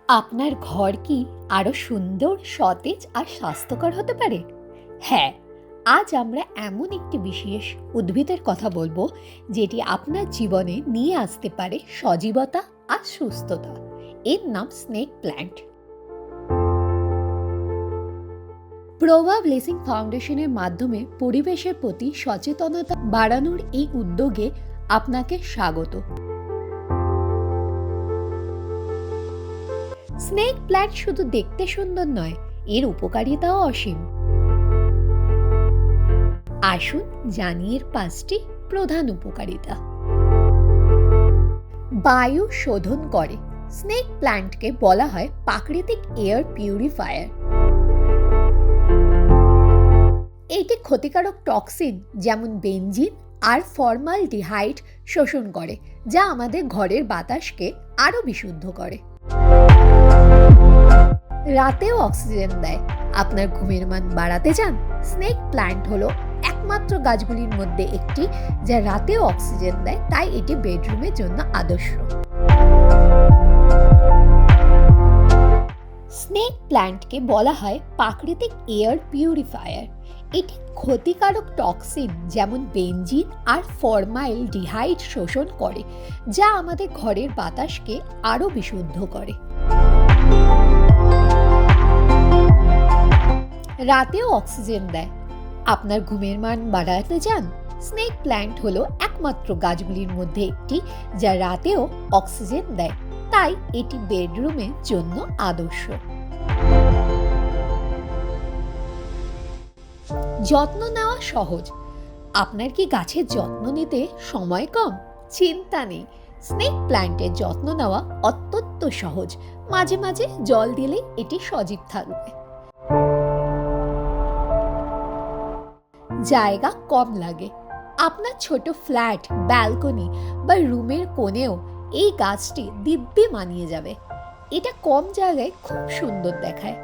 আপনার ঘর কি আরও সুন্দর, সতেজ আর স্বাস্থ্যকর হতে পারে? হ্যাঁ, আজ আমরা এমন একটি বিশেষ উদ্ভিদের কথা বলবো যেটি আপনার জীবনে নিয়ে আসতে পারে সজীবতা আর সুস্থতা। এর নাম স্নেক প্ল্যান্ট। প্রভা ব্লেসিং ফাউন্ডেশনের মাধ্যমে পরিবেশের প্রতি সচেতনতা বাড়ানোর এই উদ্যোগে আপনাকে স্বাগত। স্নেক প্ল্যান্ট শুধু দেখতে সুন্দর নয়, এর উপকারিতাও অসীম। আসুন জানি এর 5টি প্রধান উপকারিতা। বায়ু শোধন করে। স্নেক প্ল্যান্টকে বলা হয় প্রাকৃতিক এয়ার পিউরিফায়ার। এটি ক্ষতিকারক টক্সিন যেমন বেনজিন আর ফর্মালডিহাইড শোষণ করে, যা আমাদের ঘরের বাতাসকে আরও বিশুদ্ধ করে। রাতেও অক্সিজেন দেয়। আপনার ঘুমের মান বাড়াতে চান? স্নেক প্ল্যান্ট হলো একমাত্র গাছগুলির মধ্যে একটি যা রাতেও অক্সিজেন দেয়, তাই এটি বেডরুমের জন্য আদর্শ। স্নেক প্ল্যান্টকে বলা হয় প্রাকৃতিক এয়ার পিউরিফায়ার। এটি ক্ষতিকারক টক্সিন যেমন বেনজিন আর ফর্মালডিহাইড শোষণ করে, যা আমাদের ঘরের বাতাসকে আরও বিশুদ্ধ করে। রাতেও অক্সিজেন দেয়। আপনার ঘুমের মান বাড়াতে চান? স্নেক প্ল্যান্ট হলো একমাত্র গাছগুলির মধ্যে একটি যা রাতেও অক্সিজেন দেয়, তাই এটি বেডরুমের জন্য আদর্শ। যত্ন নেওয়া সহজ। আপনার কি গাছের যত্ন নিতে সময় কম? চিন্তা নেই, স্নেক প্ল্যান্টের যত্ন নেওয়া অত্যন্ত সহজ। মাঝে মাঝে জল দিলেই এটি সজীব থাকবে। জায়গা কম লাগে। আপনার ছোট ফ্ল্যাট, ব্যালকনি বা রুমের কোণেও এই গাছটি দিব্যি মানিয়ে যাবে। এটা কম জায়গায় খুব সুন্দর দেখায়।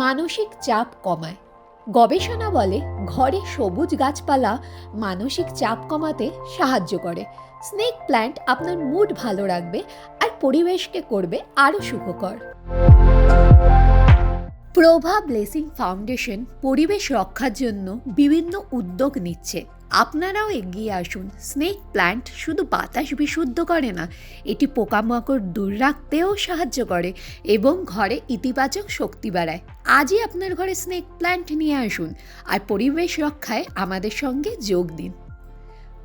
মানসিক চাপ কমায়। গবেষণা বলে ঘরে সবুজ গাছপালা মানসিক চাপ কমাতে সাহায্য করে। স্নেক প্ল্যান্ট আপনার মুড ভালো রাখবে আর পরিবেশকে করবে আরও সুখকর। প্রভা ব্লেসিং ফাউন্ডেশন পরিবেশ রক্ষার জন্য বিভিন্ন উদ্যোগ নিচ্ছে। আপনারাও এগিয়ে আসুন। স্নেক প্ল্যান্ট শুধু বাতাস বিশুদ্ধ করে না, এটি পোকামাকড় দূর রাখতেও সাহায্য করে এবং ঘরে ইতিবাচক শক্তি বাড়ায়। আজই আপনার ঘরে স্নেক প্ল্যান্ট নিয়ে আসুন আর পরিবেশ রক্ষায় আমাদের সঙ্গে যোগ দিন।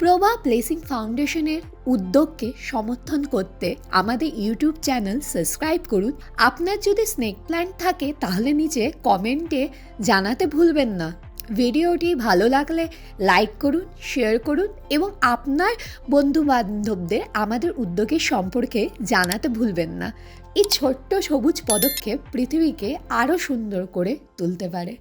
প্রভা ব্লেসিং ফাউন্ডেশনের উদ্যোগকে সমর্থন করতে আমাদের ইউটিউব চ্যানেল সাবস্ক্রাইব করুন। আপনার যদি স্নেক প্ল্যান্ট থাকে তাহলে নিচে কমেন্টে জানাতে ভুলবেন না। ভিডিওটি ভালো লাগলে লাইক করুন, শেয়ার করুন এবং আপনার বন্ধু বান্ধবদের আমাদের উদ্যোগের সম্পর্কে জানাতে ভুলবেন না। এই ছোট্ট সবুজ পদক্ষেপ পৃথিবীকে আরও সুন্দর করে তুলতে পারে।